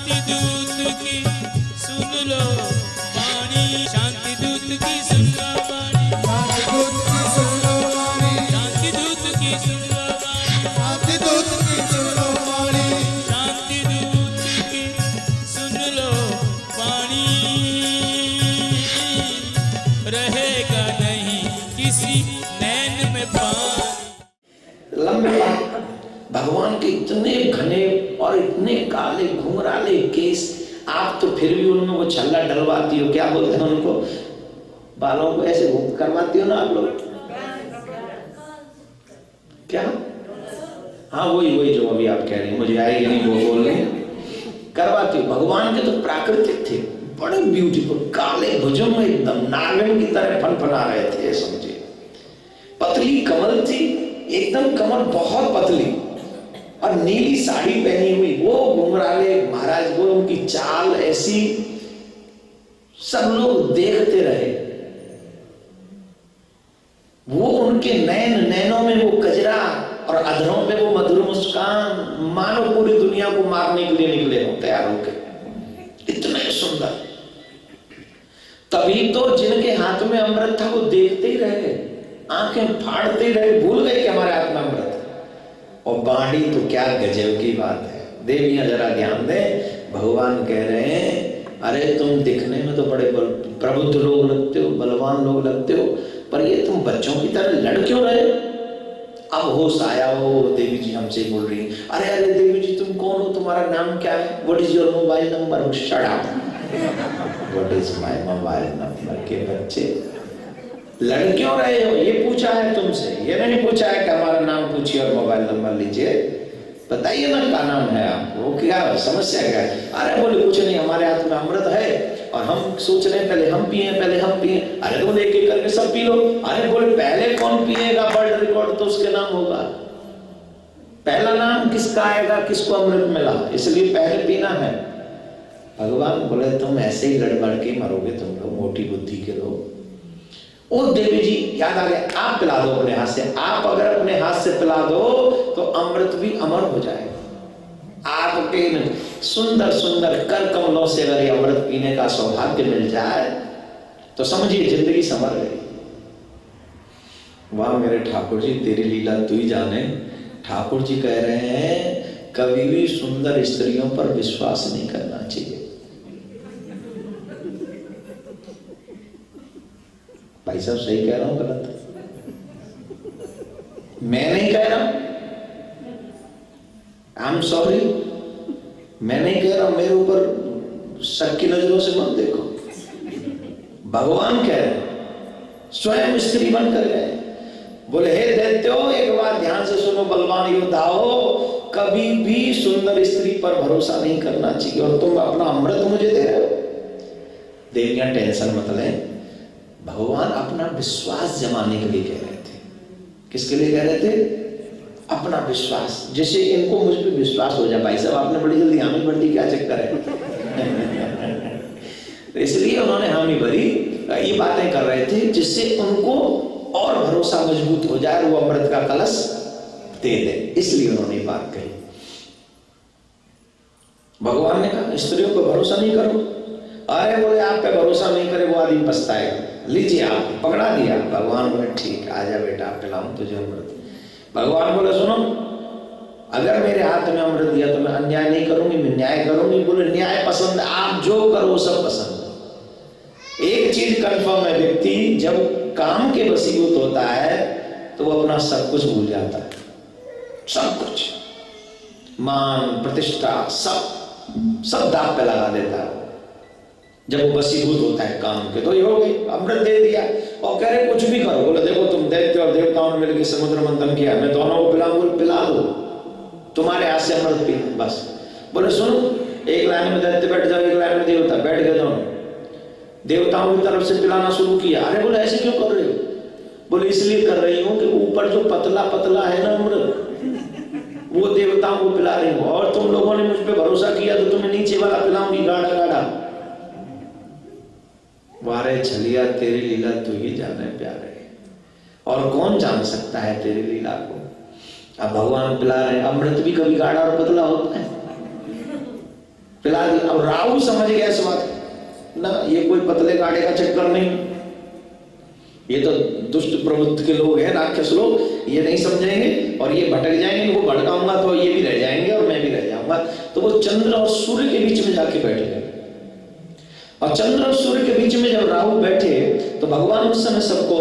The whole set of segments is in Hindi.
शांति दूत की सुन लो वाणी, शांति दूत की सुन लो वाणी, शांति दूत की सुन लो वाणी, शांति दूत की सुन लो वाणी, शांति दूत की सुन लो वाणी, शांति दूत की सुन लो वाणी। रहेगा नहीं किसी नैन में पानी। लंबे भगवान के इतने घने और इतने काले घुंघराले केस, आप तो फिर भी उनमें वो छल्ला डलवाती हो, क्या बोलते हैं उनको, बालों को ऐसे घूम करवाती हो ना आप लोग, क्या? हाँ वही जो अभी आप कह रहे हैं, मुझे आएगी नहीं वो बोल रहे करवाती हो। भगवान के तो प्राकृतिक थे, बड़े ब्यूटीफुल, काले भुजों में एकदम नागिन की तरह फनफना रहे थे, समझे। पतली कमर थी, एकदम कमर बहुत पतली, और नीली साड़ी पहनी हुई, वो घुंघराले महाराज, वो उनकी चाल ऐसी, सब लोग देखते रहे। वो उनके नैनों में वो कजरा और अधरों पे वो मधुर मुस्कान, मानो पूरी दुनिया को मारने के लिए निकले हो तैयार होकर, इतने सुंदर। तभी तो जिनके हाथ में अमृत था वो देखते ही रहे, आंखें फाड़ते ही रहे, भूल गए कि हमारे हाथ में अमृत है। और बाणी तो क्या गजब की बात है। देवियां जरा ध्यान दें, भगवान कह रहे हैं अरे तुम दिखने में तो बड़े प्रबुद्ध लोग लगते हो, बलवान लोग लगते हो, पर ये तुम बच्चों की तरह लड़ क्यों रहे? अब होश आया हो, देवी जी हमसे बोल रही, अरे अरे देवी जी तुम कौन हो, तुम्हारा नाम क्या है, what is your mobile number? Shut up, what is my mobile number के बच्चे, लड़ क्यों रहे हो? ये पूछा है तुमसे, ये नहीं पूछा है कि हमारा नाम पूछिए और मोबाइल नंबर लीजिए, बताइए ना क्या नाम है आपको, क्या समस्या क्या है? अरे बोले कुछ नहीं, हमारे हाथ में अमृत है और हम सोच रहे हैं पहले हम पिए, पहले हम पिए। अरे बोले एक एक करके सब पी लो। अरे बोले पहले कौन पिएगा, वर्ल्ड रिकॉर्ड तो उसके नाम होगा, पहला नाम किसका आएगा, किसको अमृत मिला, इसलिए पहले पीना है। भगवान बोले तुम ऐसे ही लड़ के मरोगे, तुम लोग मोटी बुद्धि के लोग। ओ देवी जी याद आ गया, आप पिला दो अपने हाथ से, आप अगर अपने हाथ से पिला दो तो अमृत भी अमर हो जाएगा। आपके सुंदर सुंदर कर कमलों से अगर ये अमृत पीने का सौभाग्य मिल जाए तो समझिए जिंदगी संवर गई। वाह मेरे ठाकुर जी, तेरी लीला तू ही जाने। ठाकुर जी कह रहे हैं कभी भी सुंदर स्त्रियों पर विश्वास नहीं करना चाहिए। भाई साहब सही कह रहा हूं गलत? मैं नहीं कह रहा, आई एम सॉरी, मैं नहीं कह रहा हूं, मेरे ऊपर शक की नजरों से मत देखो। भगवान कह रहे हैं, स्वयं स्त्री बनकर गए, बोले हे दैत्यो एक बार ध्यान से सुनो, बलवान योद्धाओ, कभी भी सुंदर स्त्री पर भरोसा नहीं करना चाहिए, और तुम अपना अमृत मुझे दे रहे हो। देवियां टेंशन मत लें, भगवान अपना विश्वास जमाने के लिए कह रहे थे। किसके लिए कह रहे थे? अपना विश्वास, जैसे इनको मुझ पे विश्वास हो जाए। भाई साहब आपने बड़ी जल्दी हामी भर दी, क्या चक्कर है? तो इसलिए उन्होंने हामी भरी, ये बातें कर रहे थे जिससे उनको और भरोसा मजबूत हो जाए, वो अमृत का कलश दे दे, इसलिए उन्होंने बात कही। भगवान ने कहा स्त्रियों को भरोसा नहीं करो। अरे बोले आप पे भरोसा नहीं करे वो आदमी पछताएगा, लीजिए आप, पकड़ा दिया। भगवान बोले ठीक, आजा बेटा पिलाऊं तुझे अमृत। भगवान बोले सुनो, अगर मेरे हाथ में अमृत दिया तो मैं अन्याय नहीं करूंगी, मैं न्याय करूंगी। बोले न्याय पसंद, आप जो करो सब पसंद। एक चीज कंफर्म है, व्यक्ति जब काम के वशीभूत होता है तो वो अपना सब कुछ भूल जाता है, सब कुछ, मान प्रतिष्ठा सब दांव पे लगा देता है जब वो वशीभूत होता है काम के। तो ये हो गई, अमृत दे दिया और कह रहे कुछ भी करो। बोले देखो तुम दैत्य और देवताओं ने मिलकर समुद्र मंथन किया, मैं दोनों को पिलाऊं, बोले पिला दो, तुम्हारे हाथ से अमृत पीना बस। बोले सुनो, एक लाइन में दैत्य बैठ जाओ, एक लाइन में देवता बैठ गए, दोनों देवताओं की तरफ से पिलाना शुरू किया। अरे बोले ऐसे क्यों कर रहे हो? बोले इसलिए कर रही हूँ कि ऊपर जो पतला पतला है ना अमृत, वो देवताओं को पिला रही हूँ, और तुम लोगों ने मुझ पर भरोसा किया तो तुम्हें नीचे वाला पिलाऊंगी, गाढ़ा गाढ़ा। वारे छलिया तेरी लीला तू ही जाने प्यारे, और कौन जान सकता है तेरी लीला को। अब भगवान पिला रहे, अमृत भी कभी गाढ़ा और पतला होता है, पिला दिया। अब राहु समझ गया इस बात ना, ये कोई पतले गाड़े का चक्कर नहीं, ये तो दुष्ट प्रवृत्ति के लोग हैं, राक्षस लोग, ये नहीं समझेंगे और ये भटक जाएंगे, इनको भटकाऊंगा तो ये भी रह जाएंगे और मैं भी रह जाऊंगा। तो वो चंद्र और सूर्य के बीच में जाके बैठ गए, और चंद्र और सूर्य के बीच में जब राहु बैठे तो भगवान उस समय सबको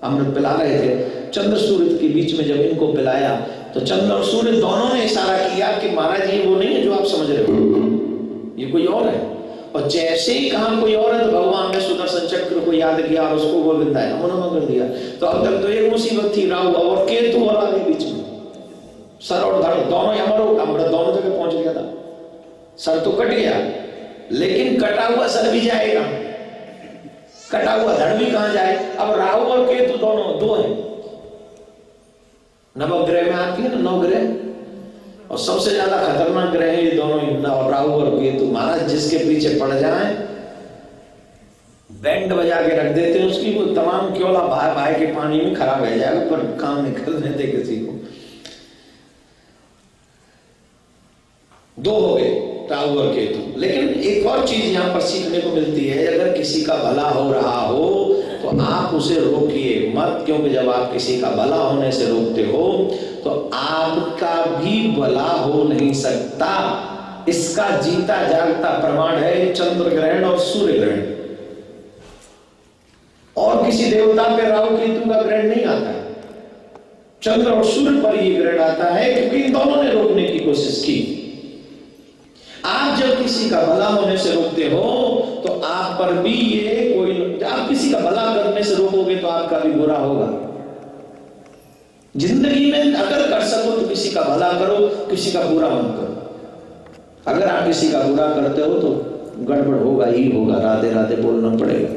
अमृत पिला रहे थे। चंद्र सूर्य के बीच में जब इनको पिलाया तो चंद्र और सूर्य दोनों ने इशारा किया कि महाराज ये वो नहीं है जो आप समझ रहे हो, ये कोई और है। और जैसे ही कहा कोई और है तो भगवान ने सुदर्शन चक्र को याद किया और उसको गोविंदाय नमो नमः कर दिया। तो अब तक तो एक मुसीबत थी, राहु और केतु और आगे बीच में, सर और धड़ दोनों अमृत दोनों जगह पहुंच गया था। सर तो कट गया, लेकिन कटा हुआ सर भी जाएगा, कटा हुआ धड़ भी कहां जाए। अब राहु और केतु दोनों दो हैं, नवग्रह में आती है ना 9 ग्रह, और सबसे ज्यादा खतरनाक ग्रह है ये दोनों ही, राहु और केतु। महाराज जिसके पीछे पड़ जाए बैंड बजा के रख देते हैं उसकी, वो तमाम क्योला भाई भाई के पानी में खराब रह जाएगा, पर काम नहीं कर देते किसी को। 2 हो गए राहु और केतु। लेकिन एक और चीज यहाँ पर सीखने को मिलती है, अगर किसी का भला हो रहा हो तो आप उसे रोकिए मत, क्योंकि जब आप किसी का भला होने से रोकते हो तो आपका भी भला हो नहीं सकता। इसका जीता जागता प्रमाण है चंद्र ग्रहण और सूर्य ग्रहण। और किसी देवता पे राहु केतु का ग्रहण नहीं आता है, चंद्र और सूर्य पर यह ग्रहण आता है, क्योंकि इन दोनों ने रोकने की कोशिश की। आप जब किसी का भला होने से रोकते हो तो आप पर भी ये कोई, आप किसी का भला करने से रोकोगे तो आपका भी बुरा होगा। जिंदगी में अगर कर सको तो किसी का भला करो, किसी का बुरा मत करो। अगर आप किसी का बुरा करते हो तो गड़बड़ होगा ही होगा, राधे राधे बोलना पड़ेगा।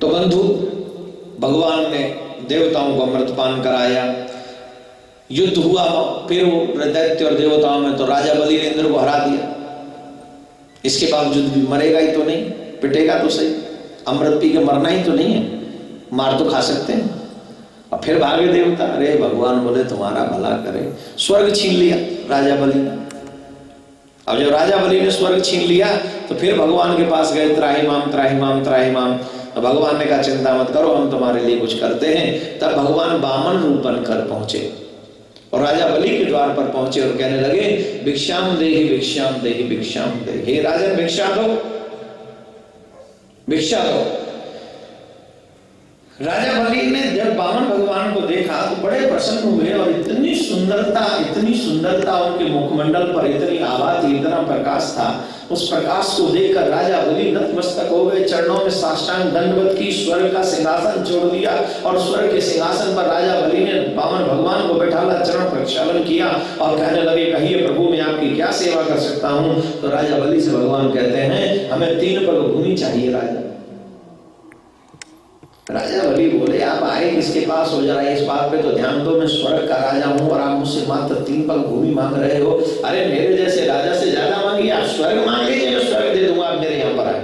तो बंधु, भगवान ने देवताओं को अमृतपान कराया, युद्ध हुआ फिर दैत्य और देवताओं में, तो राजा बलि ने इंद्र को हरा दिया। इसके बावजूद भी मरेगा ही तो नहीं, पिटेगा तो सही, अमृत पी के मरना ही तो नहीं है, मार तो खा सकते हैं। और फिर भागे देवता, अरे भगवान बोले तुम्हारा भला करे, स्वर्ग छीन लिया राजा बलि ने। अब जब राजा बलि ने स्वर्ग छीन लिया तो फिर भगवान के पास गए, त्राहिमाम त्राहिमाम त्राहिमाम। तो भगवान ने कहा चिंता मत करो, हम तुम्हारे लिए कुछ करते हैं। तब भगवान वामन रूप बनकर पहुंचे और राजा बलि के द्वार पर पहुंचे और कहने लगे भिक्षाम देहि भिक्षाम देहि भिक्षाम देहि, हे राजन भिक्षा दो, भिक्षा दो। राजा बलि ने जब वामन भगवान को देखा तो बड़े प्रसन्न हुए, और इतनी सुंदरता उनके मुखमंडल पर, इतनी आभा थी, इतना प्रकाश था। उस प्रकाश को देखकर राजा बलि नतमस्तक हो गए, चरणों में साष्टांग दंडवत की, स्वर्ग का सिंहासन छोड़ दिया और स्वर्ग के सिंहासन पर राजा बलि ने वामन भगवान को बैठाला, चरण प्रक्षालन किया और कहने लगे कहिए प्रभु मैं आपकी क्या सेवा कर सकता हूं। तो राजा बलि से भगवान कहते हैं हमें 3 पग भूमि चाहिए। राजा बलि बोले आप आए किसके पास हो, जरा इस बात पे तो ध्यान दो, मैं स्वर्ग का राजा हूं और आप मुझसे मात्र 3 पग भूमि मांग रहे हो। अरे मेरे जैसे राजा से ज्यादा मांगिए, आप स्वर्ग मांग लीजिए, मैं स्वर्ग दे दूंगा, आप मेरे यहाँ पर आए।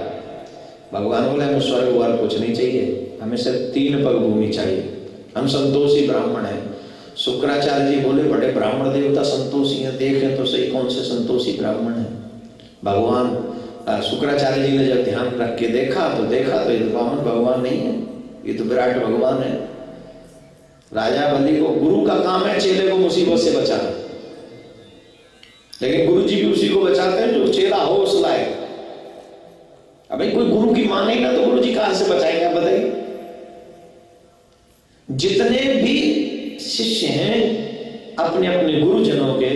भगवान बोले हमें स्वर्ग वाल कुछ नहीं चाहिए, हमें सिर्फ 3 पग भूमि चाहिए, हम संतोषी ब्राह्मण हैं। शुक्राचार्य जी बोले बड़े ब्राह्मण देवता संतोषी हैं, देखें तो सही कौन से संतोषी ब्राह्मण है। भगवान शुक्राचार्य जी ने जब ध्यान रख के देखा तो ये वामन भगवान नहीं है, ये तो विराट भगवान है। राजा बलि को गुरु का काम है चेले को मुसीबत से बचाना, लेकिन गुरु जी भी उसी को बचाते हैं जो चेला हो उस लायक। अब कोई गुरु की माने ना तो गुरु जी कहां से बचाएंगे आप बताइए। जितने भी शिष्य हैं अपने अपने गुरुजनों के,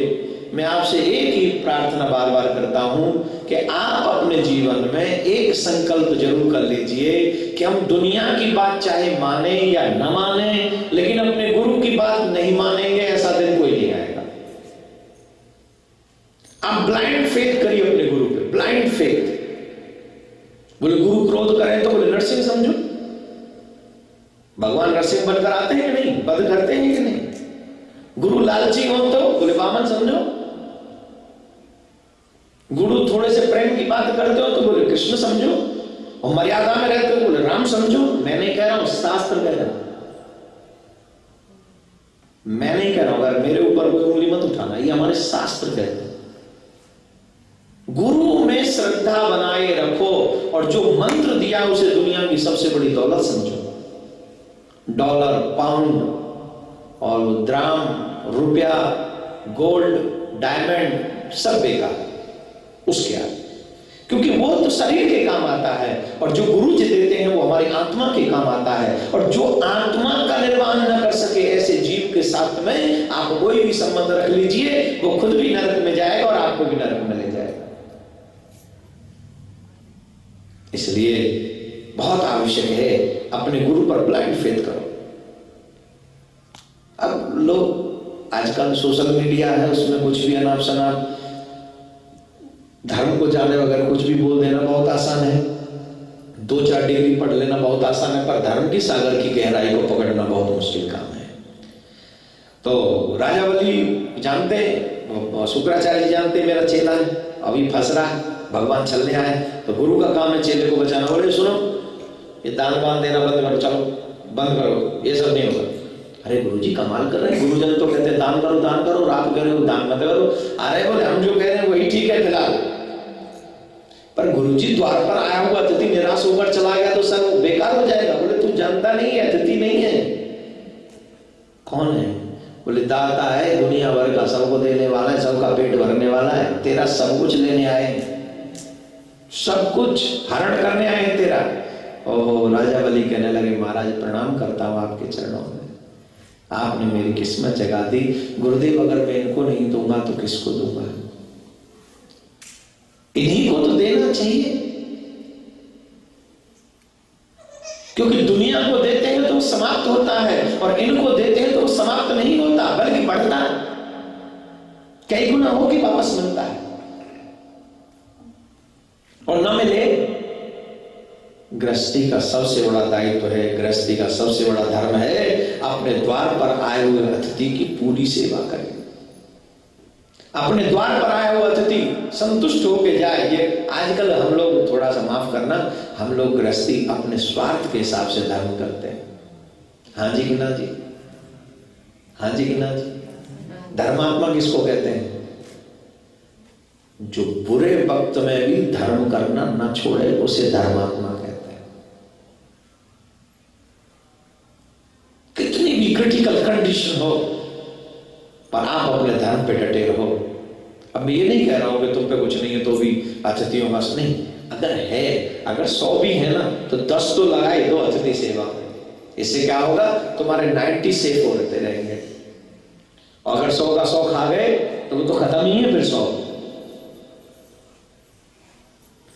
मैं आपसे एक ही प्रार्थना बार बार करता हूं कि आप अपने जीवन में एक संकल्प जरूर कर लीजिए कि हम दुनिया की बात चाहे माने या न माने, लेकिन अपने गुरु की बात नहीं मानेंगे, ऐसा दिन कोई नहीं आएगा। आप ब्लाइंड फेथ करिए अपने गुरु पे, ब्लाइंड फेथ। बोले गुरु क्रोध करें तो बोले नरसिंह समझो, भगवान नरसिंह बनकर आते हैं कि नहीं, वध करते हैं कि नहीं। गुरु लालची हो तो बोले वामन समझो, गुरु थोड़े से प्रेम की बात करते हो तो बोले कृष्ण समझो, और मर्यादा में रहते हो तो बोले राम समझो। मैं नहीं कह रहा हूं, शास्त्र कह रहा हूं, मैं नहीं कह रहा हूं। अगर मेरे ऊपर कोई उंगली मत उठाना, ये हमारे शास्त्र कहते हैं। गुरु में श्रद्धा बनाए रखो और जो मंत्र दिया उसे दुनिया की सबसे बड़ी दौलत समझो। डॉलर, पाउंड और वो द्राम, रुपया, गोल्ड, डायमंड सब बेकार उसके आगे, क्योंकि वो तो शरीर के काम आता है और जो गुरु जी देते हैं वो हमारी आत्मा के काम आता है। और जो आत्मा का निर्वाण न कर सके ऐसे जीव के साथ में आप कोई भी संबंध रख लीजिए, वो खुद भी नरक में जाएगा और आपको भी नरक में ले जाएगा। इसलिए बहुत आवश्यक है अपने गुरु पर ब्लाइंड फेथ करो। अब लोग आजकल सोशल मीडिया है, उसमें कुछ भी अनाप शनाप धर्म को जाने वगैरह कुछ भी बोल देना बहुत आसान है, 2-4 डिग्री पढ़ लेना बहुत आसान है, पर धर्म की सागर की गहराई को पकड़ना बहुत मुश्किल काम है। तो राजा बलि जानते, शुक्राचार्य जी जानते मेरा चेला है, अभी फंस रहा है, भगवान चलने आए, तो गुरु का काम है चेले को बचाना। बोले सुनो, ये दान वान देना बंद करो, चलो बंद करो, ये सब नहीं होगा। अरे गुरुजी कमाल कर रहे हैं, गुरुजन तो कहते हैं दान करो दान करो, आप कह रहे हो दान मत करो। अरे बोले हम जो कह रहे हैं वही ठीक है फिलहाल, पर गुरुजी द्वार पर आया हुआ अतिथि निराश होकर चला गया तो सब बेकार हो जाएगा। बोले तू जानता नहीं है, अतिथि नहीं है। कौन है? बोले दाता है, दुनिया भर का, सबको देने वाला है, सबका पेट भरने वाला है, तेरा सब कुछ लेने आए हैं, सब कुछ हरण करने आए हैं तेरा। ओहो, राजा बलि कहने लगे महाराज प्रणाम करता हूं आपके चरणों में, आपने मेरी किस्मत जगा दी। गुरुदेव अगर मैं इनको नहीं दूंगा तो किसको दूंगा? इन्हीं को तो देना चाहिए, क्योंकि दुनिया को देते हैं तो समाप्त होता है और इनको देते हैं तो समाप्त नहीं होता बल्कि बढ़ता है, कई गुना होके वापस मिलता है। और न मिले, गृहस्थी का सबसे बड़ा दायित्व है, गृहस्थी का सबसे बड़ा धर्म है अपने द्वार पर आए हुए अतिथि की पूरी सेवा करें। अपने द्वार पर आए हुए अतिथि संतुष्ट होकर जाए। ये आजकल हम लोग, थोड़ा सा माफ करना, हम लोग गृहस्थी अपने स्वार्थ के हिसाब से धर्म करते हैं। हाँ जी कि ना जी? हाँ जी कि ना जी? धर्मात्मा किसको कहते हैं? जो बुरे वक्त में भी धर्म करना न छोड़े उसे धर्मात्मा कहते हैं। कितनी भी क्रिटिकल कंडीशन हो पर आप अपने धर्म पे डटे रहो। अब मैं ये नहीं कह रहा हूं कि तुम पे कुछ नहीं है तो भी अतिथियों का नहीं, अगर है, अगर 100 भी है ना तो 10 तो लगाए दो अतिथि सेवा में। इससे क्या होगा, तुम्हारे 90 सेफ होते रहेंगे। और अगर 100 का 100 खा गए तो वो तो खत्म ही है फिर 100।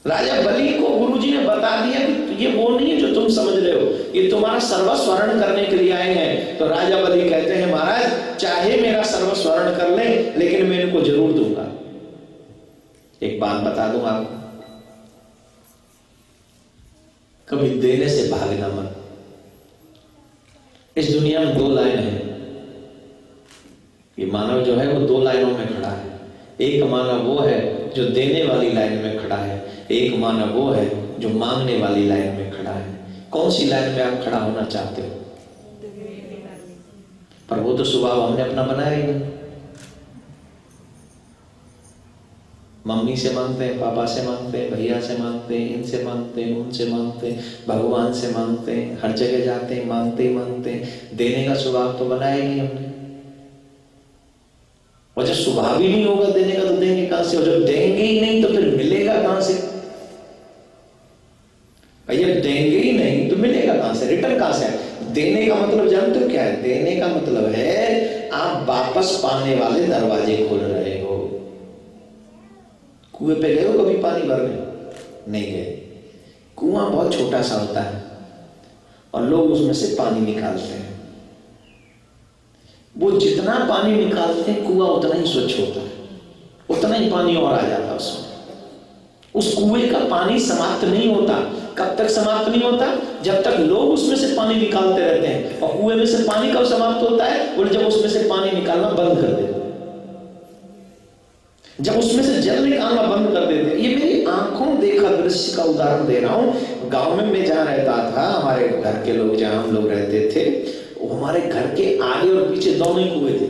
राजा बलि को गुरुजी ने बता दिया कि ये वो नहीं है जो तुम समझ रहे हो, ये तुम्हारा सर्वस्व हरण करने के लिए आए हैं। तो राजा बलि कहते हैं महाराज चाहे मेरा सर्वस्व हरण कर ले लेकिन मैं इनको जरूर दूंगा। एक बात बता दूं आपको, कभी देने से भागना मत। इस दुनिया में 2 लाइन है, ये मानव जो है वो 2 लाइनों में खड़ा है। एक मानव वो है जो देने वाली लाइन में खड़ा है, एक मानव वो है जो मांगने वाली लाइन में खड़ा है। कौन सी लाइन में आप खड़ा होना चाहते हो? पर वो तो स्वभाव हमने अपना बनाया ही नहीं। मम्मी से मांगते हैं, पापा से मांगते हैं, भैया से मांगते हैं, इनसे मांगते हैं, उनसे मांगते हैं, भगवान से मांगते हैं, हर जगह जाते हैं, मांगते ही मांगते हैं। देने का स्वभाव तो बनाया ही नहीं हमने। और जब स्वभाव ही नहीं होगा देने का तो देंगे कहां से? और जब देंगे ही नहीं तो फिर मिलेगा कहां से? भैया देंगे ही नहीं तो मिलेगा कहां से? रिटर्न कहां से? देने का मतलब जानते हो क्या है? देने का मतलब है आप वापस पाने वाले दरवाजे खोल रहे हो। कुएं पे गए हो कभी पानी भरने? नहीं गए। कुआं बहुत छोटा सा होता है और लोग उसमें से पानी निकालते हैं। वो जितना पानी निकालते हैं कुआं उतना ही स्वच्छ होता है, उतना ही पानी और आ जाता है उसमें। उस कुएं का पानी समाप्त नहीं होता। कब तक समाप्त नहीं होता? जब तक लोग उसमें से पानी निकालते रहते हैं। और कुएं में से पानी कब समाप्त होता है? बोले जब उसमें से पानी निकालना बंद कर देते, जब उसमें से जल निकालना बंद कर देते। ये मेरी आंखों देखा दृश्य का उदाहरण दे रहा हूं। गांव में मैं जहां रहता था, हमारे घर के लोग जहां हम लोग रहते थे, हमारे घर के आगे और पीछे दोनों ही कुएं थे।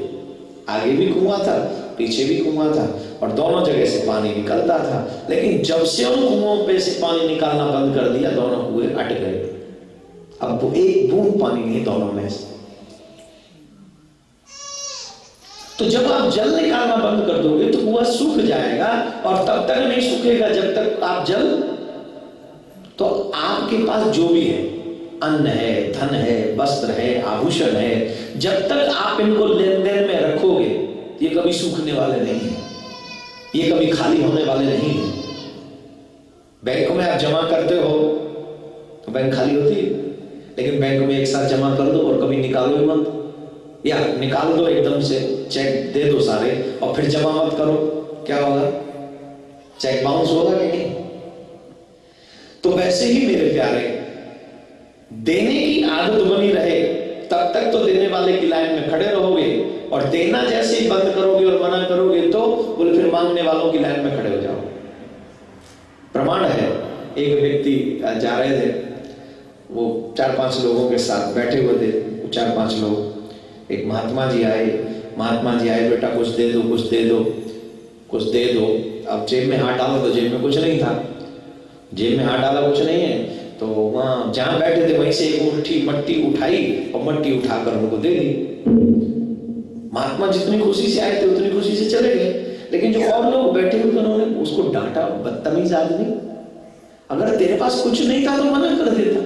आगे भी कुआं था, पीछे भी कुआं था। और दोनों जगह से पानी निकलता था। लेकिन जब से उन कुओं पे से पानी निकालना बंद कर दिया, दोनों कुएं अट गए। अब वो एक बूंद पानी नहीं दोनों में से। तो जब आप जल निकालना बंद कर दोगे तो कुआं सूख जाएगा, और तब तक नहीं सूखेगा जब तक आप जल, तो आपके पास जो भी है, अन्न है, धन है, वस्त्र है, आभूषण है, जब तक आप इनको लेन देन में रखोगे, ये कभी सूखने वाले नहीं है, ये कभी खाली होने वाले नहीं है। बैंक में आप जमा करते हो तो बैंक खाली होती है, लेकिन बैंक में एक साथ जमा कर दो और कभी निकालो ही मत, या निकाल दो एकदम से, चेक दे दो सारे और फिर जमा मत करो, क्या होगा? चेक बाउंस होगा कि नहीं? तो वैसे ही मेरे प्यारे, देने की आदत बनी रहे तब तक तो देने वाले की लाइन में खड़े रहोगे, और देना जैसे ही बंद करोगे और मना करोगे तो बोले फिर मांगने वालों की लाइन में खड़े हो जाओ। प्रमाण है, एक व्यक्ति जा रहे थे, वो 4-5 लोगों के साथ बैठे हुए थे, 4-5 लोग। एक महात्मा जी आए, बेटा कुछ दे दो, कुछ दे दो, कुछ दे दो। अब जेब में हाथ डालो तो जेब में कुछ नहीं था, जेब में हाथ डाला कुछ नहीं है, तो वहां जहां बैठे थे वहीं से एक मुट्ठी मट्टी उठाई और मट्टी उठाकर उनको दे दी। महात्मा जितनी खुशी से आए थे उतनी खुशी से चले गए, लेकिन जो और लोग बैठे हुए थे उन्होंने उसको डांटा, बदतमीज आदमी, अगर तेरे पास कुछ नहीं था तो मना कर देता,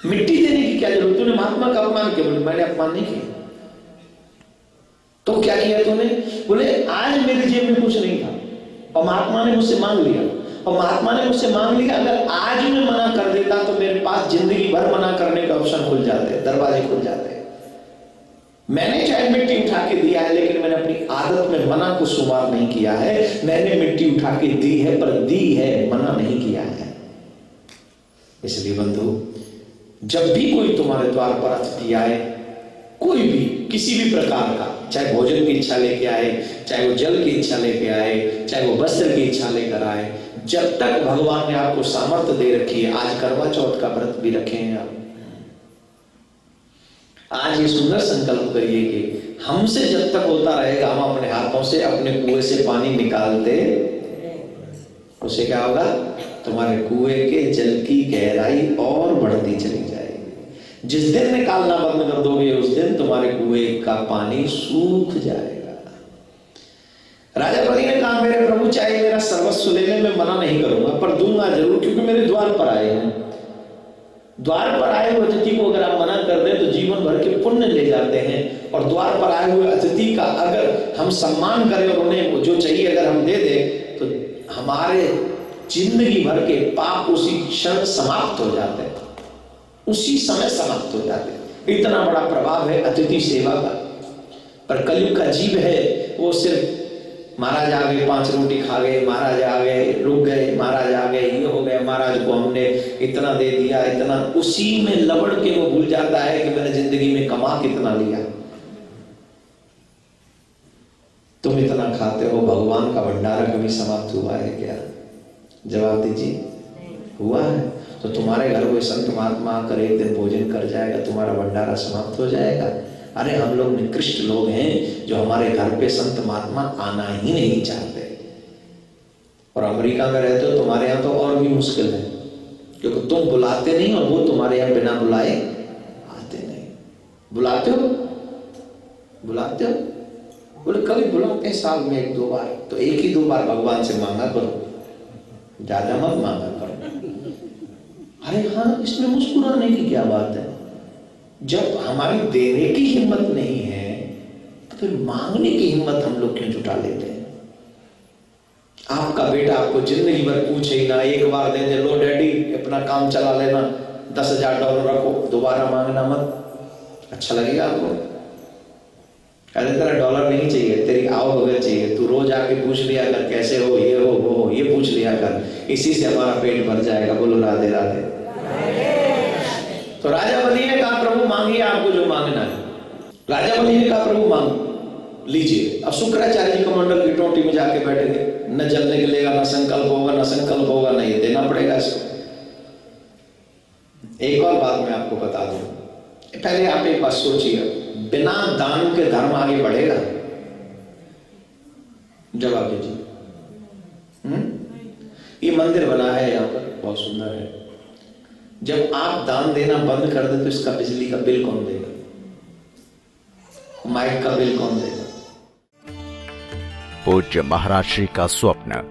मिट्टी देने की क्या जरूरत, तूने महात्मा का अपमान किया? बोले मैंने अपमान नहीं किया। तो क्या किया तूने? बोले आज मेरी जेब में कुछ नहीं था और महात्मा ने मुझसे मांग लिया, और महात्मा ने मुझसे मांग लिया, अगर आज मैं मना कर देता तो मेरे पास जिंदगी भर मना करने का ऑप्शन खुल जाते, दरवाजे खुल जाते। मैंने चाहे मिट्टी उठा के दिया है, लेकिन मैंने अपनी आदत में मना को शुमार नहीं किया है। मैंने मिट्टी उठा के दी है, पर दी है, मना नहीं किया है। इसलिए बंधु, जब भी कोई तुम्हारे द्वार पर अतिथि आए, कोई भी किसी भी प्रकार का, चाहे भोजन की इच्छा लेके आए, चाहे वो जल की इच्छा लेके आए, चाहे वो वस्त्र की इच्छा लेकर आए, जब तक भगवान ने आपको सामर्थ्य दे रखी है, आज करवा चौथ का व्रत भी रखे हैं आप, आज ये सुंदर संकल्प करिए कि हमसे जब तक होता रहेगा, हम अपने हाथों से अपने कुएं से पानी निकालते, उससे क्या होगा? तुम्हारे कुएं के जल की गहराई और बढ़ती चली जाएगी। जिस दिन निकालना बंद कर दोगे उस दिन तुम्हारे कुएं का पानी सूख जाएगा। राजा बलि ने कहा मेरे प्रभु चाहे मेरा सर्वस्व लेने में मना नहीं करूंगा, पर दूंगा जरूर, क्योंकि मेरे द्वार पर आए हैं। द्वार पर आए हुए अतिथि को अगर आप मना कर दें तो जीवन भर के पुण्य ले जाते हैं, और द्वार पर आए हुए अतिथि का अगर हम सम्मान करें और उन्हें जो चाहिए अगर हम दे दें तो हमारे जिंदगी भर के पाप उसी क्षण समाप्त हो जाते हैं, उसी समय समाप्त हो जाते हैं। इतना बड़ा प्रभाव है अतिथि सेवा का। पर कलयुग का जीव है, वो सिर्फ महाराज आ गए 5 रोटी खा गए, महाराज आ गए रुक गए, महाराज आ गए ये हो गए, महाराज को हमने इतना दे दिया, इतना, उसी में लबड़ के वो भूल जाता है कि मैंने जिंदगी में कमा कितना लिया। तुम इतना खाते हो, भगवान का भंडारा कभी समाप्त हुआ है क्या? जवाब दीजिए, हुआ है? तो तुम्हारे घर कोई संत महात्मा आकर एक दिन भोजन कर जाएगा, तुम्हारा भंडारा समाप्त हो जाएगा? अरे हम लोग निकृष्ट लोग हैं जो हमारे घर पे संत महात्मा आना ही नहीं चाहते, और अमेरिका में रहते हो, तुम्हारे यहाँ तो और भी मुश्किल है, क्योंकि तुम बुलाते नहीं और वो तुम्हारे यहाँ बिना बुलाए आते नहीं। बुलाते हो? बुलाते हो? बोले कभी बुलाते हैं साल में 1-2 बार, तो 1 ही 2 बार भगवान से मांगा करो, ज्यादा मत मांगा करो। अरे हाँ, इसमें मुस्कुराने की क्या बात है? जब हमारी देने की हिम्मत नहीं है तो फिर मांगने की हिम्मत हम लोग क्यों जुटा लेते हैं? आपका बेटा आपको जिंदगी भर पूछे ही ना, एक बार दे दे, लो डैडी अपना काम चला लेना, $10,000 रखो, दोबारा मांगना मत। अच्छा लगेगा आपको? अरे तेरा डॉलर नहीं चाहिए, तेरी आवभगत चाहिए, तू रोज आके पूछ लिया कर कैसे हो, ये हो वो हो, ये पूछ लिया कर, इसी से हमारा पेट भर जाएगा। बोलो राधे राधे। तो राजा बलि ने कहा प्रभु मांगिए आपको जो मांगना है। राजा बलि ने कहा प्रभु मांग लीजिए। अब शुक्राचार्य जी कमंडल की टोटी में जाके बैठे थे, न जलने के लेगा, न संकल्प होगा, न संकल्प होगा, न ये देना पड़ेगा इसको। एक और बात मैं आपको बता दूं, पहले आप एक बात सोचिए, बिना दान के धर्म आगे बढ़ेगा? जवाब कीजिए। ये मंदिर बना है यहाँ पर, बहुत सुंदर है। जब आप दान देना बंद कर दे तो इसका बिजली का बिल कौन देगा, माइक का बिल कौन देगा? पूज्य महाराज श्री का स्वप्न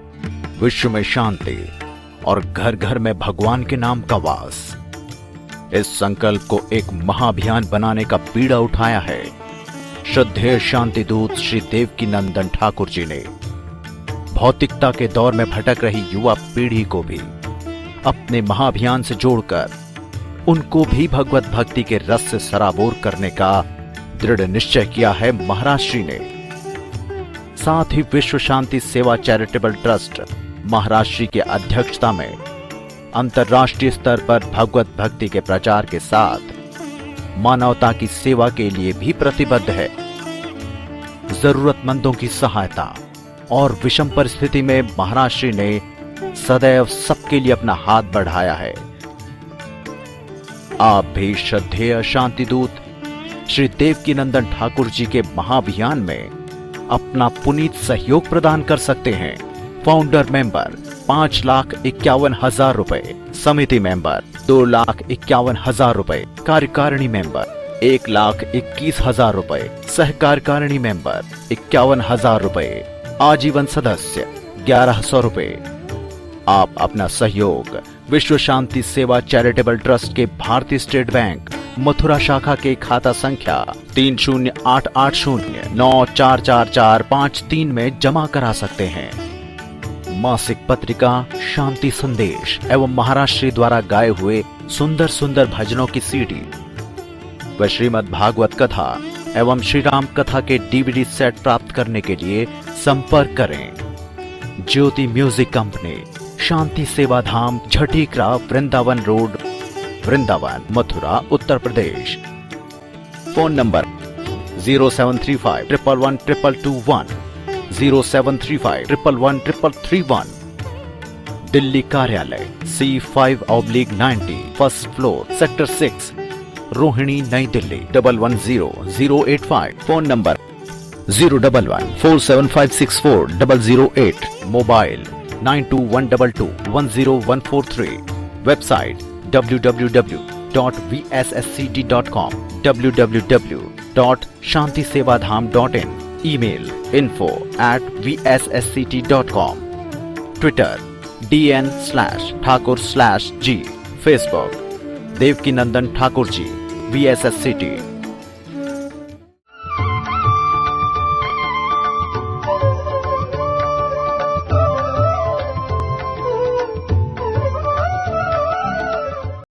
विश्व में शांति और घर घर में भगवान के नाम का वास, इस संकल्प को एक महाअभियान बनाने का बीड़ा उठाया है श्रद्धेय शांति दूत श्री देवकी नंदन ठाकुर जी ने। भौतिकता के दौर में भटक रही युवा पीढ़ी को भी अपने महाअभियान से जोड़कर उनको भी भगवत भक्ति के रस से सराबोर करने का दृढ़ निश्चय किया है महाराज श्री ने। साथ ही विश्व शांति सेवा चैरिटेबल ट्रस्ट महाराज श्री की अध्यक्षता में अंतर्राष्ट्रीय स्तर पर भगवत भक्ति के प्रचार के साथ मानवता की सेवा के लिए भी प्रतिबद्ध है। जरूरतमंदों की सहायता और विषम परिस्थिति में महाराज श्री ने सदैव सबके लिए अपना हाथ बढ़ाया है। आप भी श्रद्धेय शांति दूत श्री देवकी नंदन ठाकुर जी के महाअभियान में अपना पुनीत सहयोग प्रदान कर सकते हैं। फाउंडर मेंबर 5,51,000 रुपए, समिति मेंबर 2,51,000 रुपए, कार्यकारिणी मेंबर 1,21,000 रुपए, सहकार्यकारिणी मेंबर 51,000 रुपए, आजीवन सदस्य 1,100 रुपए। आप अपना सहयोग विश्व शांति सेवा चैरिटेबल ट्रस्ट के भारतीय स्टेट बैंक मथुरा शाखा के खाता संख्या 3088094445 में जमा करा सकते हैं। मासिक पत्रिका शांति संदेश एवं महाराज श्री द्वारा गाए हुए सुंदर सुंदर भजनों की सीडी व श्रीमद् भागवत कथा एवं श्री राम कथा के डीवीडी सेट प्राप्त करने के लिए संपर्क करें। ज्योति music company, Shanti Seva Dham, Jhatikra, Vrindavan road, Vrindavan, Mathura, Uttar Pradesh. Phone number 0735111221, 0735111331। Delhi कार्यालय C5/90, first floor, sector 6, Rohini, Nai Delhi 110085। Phone number 01147564008। Mobile 9212210143। Website www.vssct.com, www.shantisevadham.in। Email info@vssct.com। Twitter dn/ठाकुर/g। Facebook Devki Nandan Thakur ji VSSCT।